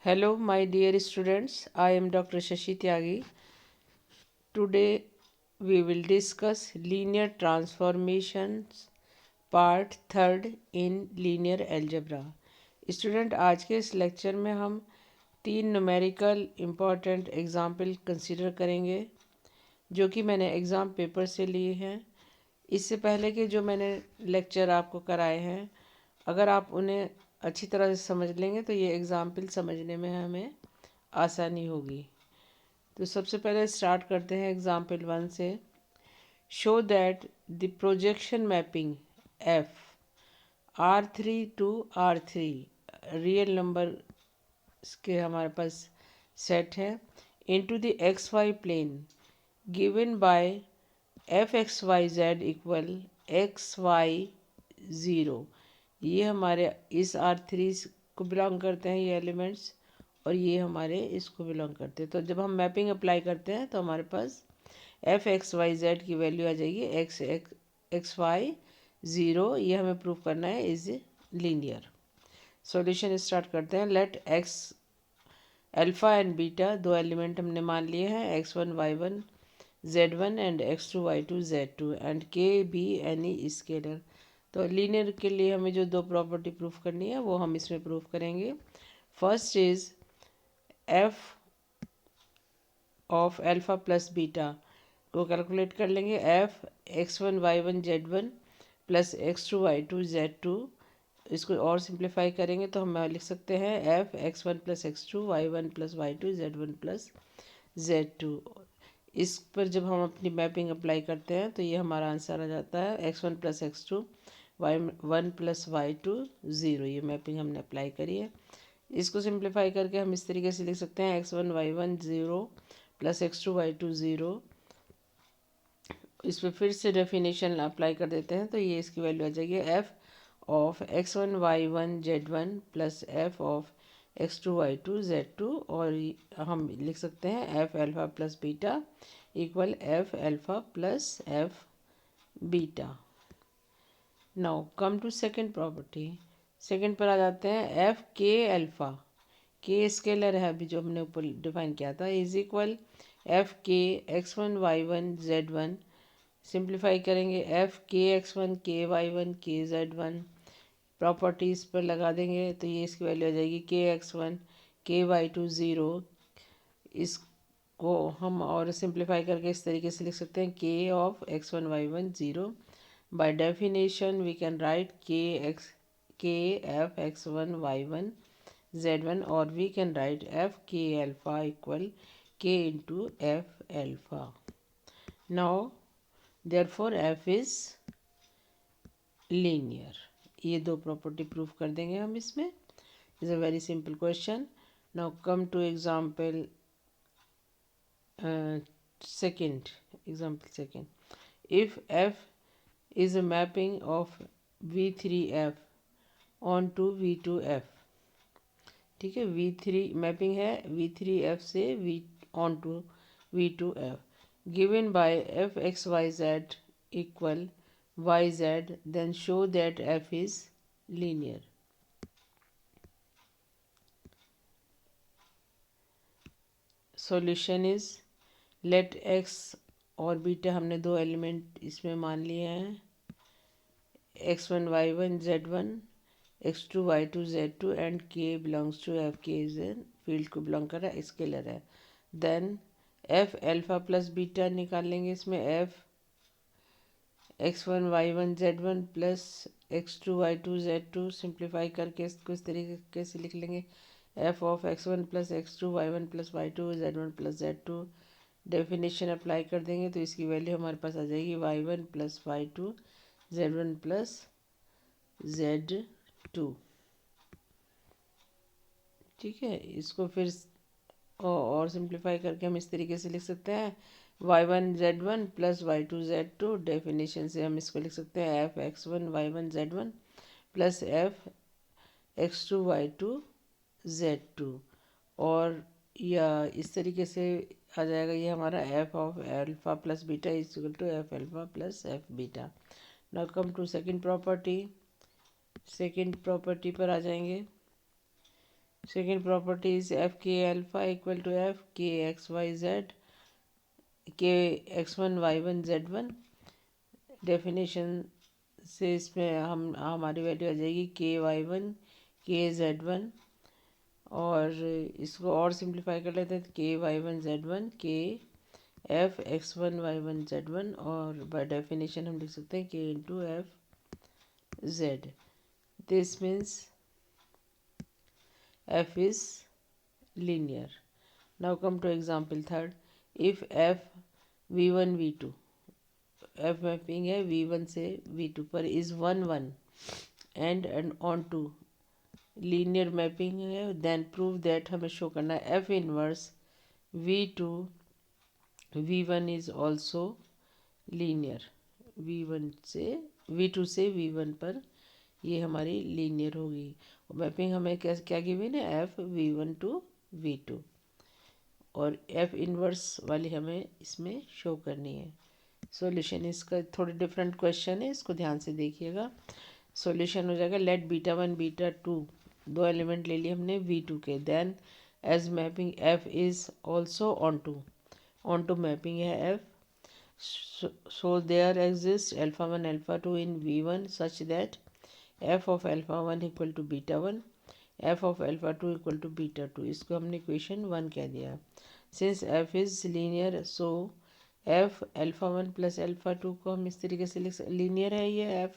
Hello, my dear students. I am Dr. Shashi Tyagi. Today we will discuss linear transformations part third in linear algebra. Student, आज के इस lecture में हम तीन numerical important example consider करेंगे जो कि मैंने एग्ज़ाम पेपर से लिए हैं। इससे पहले के जो मैंने लेक्चर आपको कराए हैं, अगर आप उन्हें अच्छी तरह से समझ लेंगे तो ये एग्ज़ाम्पल समझने में हमें आसानी होगी। तो सबसे पहले स्टार्ट करते हैं एग्जाम्पल 1 से। Show that the projection mapping f R3 to R3 real number के हमारे पास सेट है into the x y plane given by f x y z equal x y zero. ये हमारे इस R3 को बिलोंग करते हैं ये एलिमेंट्स, और ये हमारे इसको बिलोंग करते हैं। तो जब हम मैपिंग अप्लाई करते हैं तो हमारे पास एफ एक्स वाई जेड की वैल्यू आ जाएगी एक्स वाई ज़ीरो। ये हमें प्रूव करना है इज लीनियर। सॉल्यूशन स्टार्ट करते हैं। Let x alpha and beta दो एलिमेंट हमने मान लिए हैं, x1 y1 z1 and x2 y2 z2 and k भी एनी स्केलर। तो लीनियर के लिए हमें जो दो प्रॉपर्टी प्रूफ करनी है वो हम इसमें प्रूफ करेंगे। First is F of alpha plus beta को कैलकुलेट कर लेंगे। F x1 y1 z1 plus x2 y2 z2। इसको और सिंप्लीफाई करेंगे तो हम लिख सकते हैं F x1 plus x2 y1 plus y2 z1 plus z2। इस पर जब हम अपनी मैपिंग अप्लाई करते हैं तो ये हमारा आंसर आ जाता है x1 plus x2 y1 plus y2 zero. ये मैपिंग हमने अप्लाई करी है। इसको सिंप्लीफाई करके हम इस तरीके से लिख सकते हैं x1 y1 zero plus x2 y2 zero. इस पर फिर से डेफिनेशन अप्लाई कर देते हैं तो ये इसकी वैल्यू आ जाएगी f of x1 y1 z1 plus f of x2 y2 z2। और हम लिख सकते हैं f alpha plus beta equal f alpha plus f beta. Now come to second property. Second पर आ जाते हैं। एफ के अल्फ़ा, के स्केलर है अभी जो हमने ऊपर डिफाइन किया था, इज इक्वल एफ के x1 y1 z1। सिंप्लीफाई करेंगे एफ के x1 के y1 के z1। प्रॉपर्टीज़ पर लगा देंगे तो ये इसकी वैल्यू आ जाएगी के x1 के y2 ज़ीरो। इसको हम और सिंप्लीफाई करके इस तरीके से लिख सकते हैं k of x1 y1 zero. By definition we can write k f x1 y1 z1, or we can write f k alpha equal k into f alpha. Now therefore f is linear. ये दो property proof कर देंगे हम इसमें। Is a very simple question. Now come to example second. Example second, if f is a mapping of v3f on to v2f। ठीक है, v3 mapping है v3f से v onto v2f given by f x y z equal y z, then show that f is linear. Solution is let x और beta हमने दो element इसमें मान लिए हैं, x1 y1 z1 x2 y2 z2 and k belongs to f। k is an field को belong कर रहा है, स्केलर है। Then f alpha plus beta निकाल लेंगे। इसमें F x1 y1 z1 plus x2 y2 z2। Simplify करके इसको इस तरीके से लिख लेंगे F of x1 plus x2 y1 plus y2 z1 plus z2। Definition apply कर देंगे तो इसकी वैल्यू हमारे पास आ जाएगी y1 plus y2 z1 plus z2। ठीक है, इसको फिर और सिंप्लीफाई करके हम इस तरीके से लिख सकते हैं y1 z1 plus y2 z2। Definition से हम इसको लिख सकते हैं F x1 y1 z1 plus F x2 y2 z2। और या इस तरीके से आ जाएगा ये हमारा f of alpha plus beta is equal to f alpha plus f beta. Now come to second property. Second property पर आ जाएंगे। Second property is fk alpha equal to f k x y z k x1 y1 z1. Definition से इसमें हम हमारी value आ जाएगी के वाई 1 के z1, और इसको और सिंप्लीफाई कर लेते हैं तो के y1 z1 के एफ x1 y1 z1, और बाय डेफिनेशन हम लिख सकते हैं के into F z. This means f is linear. Now come to example third. If f v1 v2, f mapping है v1 से v2 पर is 1 1 and onto linear mapping है, देन प्रूव दैट हमें शो करना है f inverse v2 v1 is also linear. v2 से v1 पर ये हमारी लीनियर होगी. मैपिंग हमें क्या क्या गिवन है, एफ v1 टू v2, और एफ इनवर्स वाली हमें इसमें शो करनी है. सॉल्यूशन इसका थोड़ी डिफरेंट क्वेश्चन है, इसको ध्यान से देखिएगा. सॉल्यूशन हो जाएगा लेट बीटा 1 बीटा 2, दो एलिमेंट ले लिए हमने v2 के, then as mapping f is also onto mapping है f. So there exists alpha 1 alpha 2 in v1 such that f of alpha 1 equal to beta 1, f of alpha 2 equal to beta 2. इसको हमने equation 1 कह दिया. Since f is linear, so f alpha 1 plus alpha 2 को हम इस तरीके से लिख सकते. लीनियर है ये f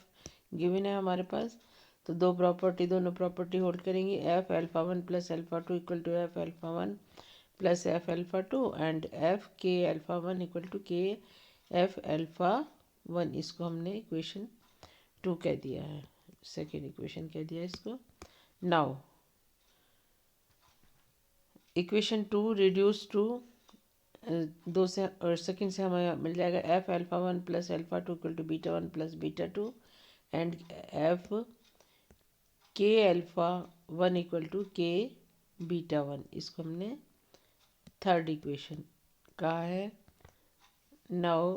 गिवन है हमारे पास, तो दोनों प्रॉपर्टी होल्ड करेंगी. f alpha 1 plus alpha 2 equal to f alpha 1 plus f alpha 2 and f k alpha 1 equal to k f alpha 1. इसको हमने इक्वेशन 2 कह दिया है, सेकेंड इक्वेशन कह दिया इसको. नाउ इक्वेशन 2 रिड्यूस टू दो से और सेकेंड से हमें मिल जाएगा f alpha 1 plus alpha 2 equal to beta 1 plus beta 2 and f k alpha 1 equal to k beta 1. इसको हमने थर्ड इक्वेशन कहा है. नाउ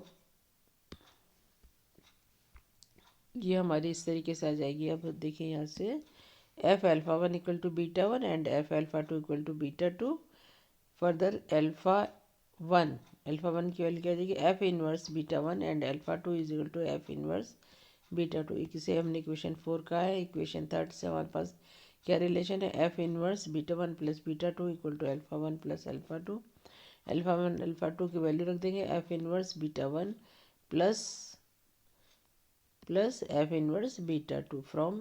ये हमारी इस तरीके से आ जाएगी. अब देखिए यहाँ से f alpha 1 equal to beta 1 and f alpha 2 equal to beta 2. Further alpha 1 की वैल्यू क्या आ जाएगी, f inverse beta 1 and alpha 2 is equal to f inverse beta 2. इसे हमने इक्वेशन 4 कहा है. इक्वेशन थर्ड से हमारे पास क्या रिलेशन है, f inverse beta 1 plus beta 2 equal to alpha 1 plus alpha 2. alpha 1 alpha 2 की वैल्यू रख देंगे, f inverse beta 1 plus f inverse beta 2 from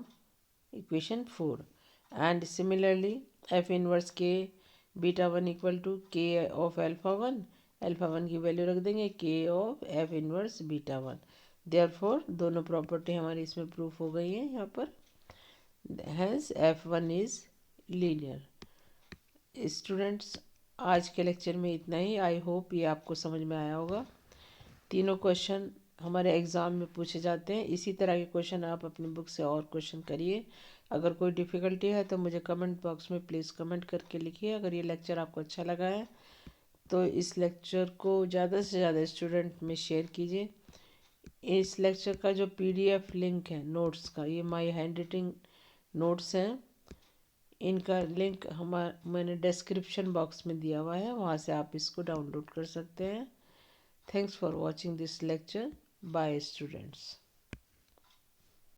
equation 4. And similarly f inverse k beta 1 equal to k of alpha 1 की value रख देंगे k of f inverse beta 1. Therefore दोनों property हमारी इसमें proof हो गई है यहाँ पर. Hence f1 is linear. Students आज के लेक्चर में इतना ही. आई होप ये आपको समझ में आया होगा. तीनों क्वेश्चन हमारे एग्ज़ाम में पूछे जाते हैं. इसी तरह के क्वेश्चन आप अपनी बुक से और क्वेश्चन करिए. अगर कोई डिफ़िकल्टी है तो मुझे कमेंट बॉक्स में प्लीज़ कमेंट करके लिखिए. अगर ये लेक्चर आपको अच्छा लगा है तो इस लेक्चर को ज़्यादा से ज़्यादा स्टूडेंट में शेयर कीजिए. इस लेक्चर का जो PDF लिंक है नोट्स का, ये माय हैंड राइटिंग नोट्स हैं, इनका लिंक मैंने डिस्क्रिप्शन बॉक्स में दिया हुआ है, वहाँ से आप इसको डाउनलोड कर सकते हैं. Thanks for watching this lecture. Bye students.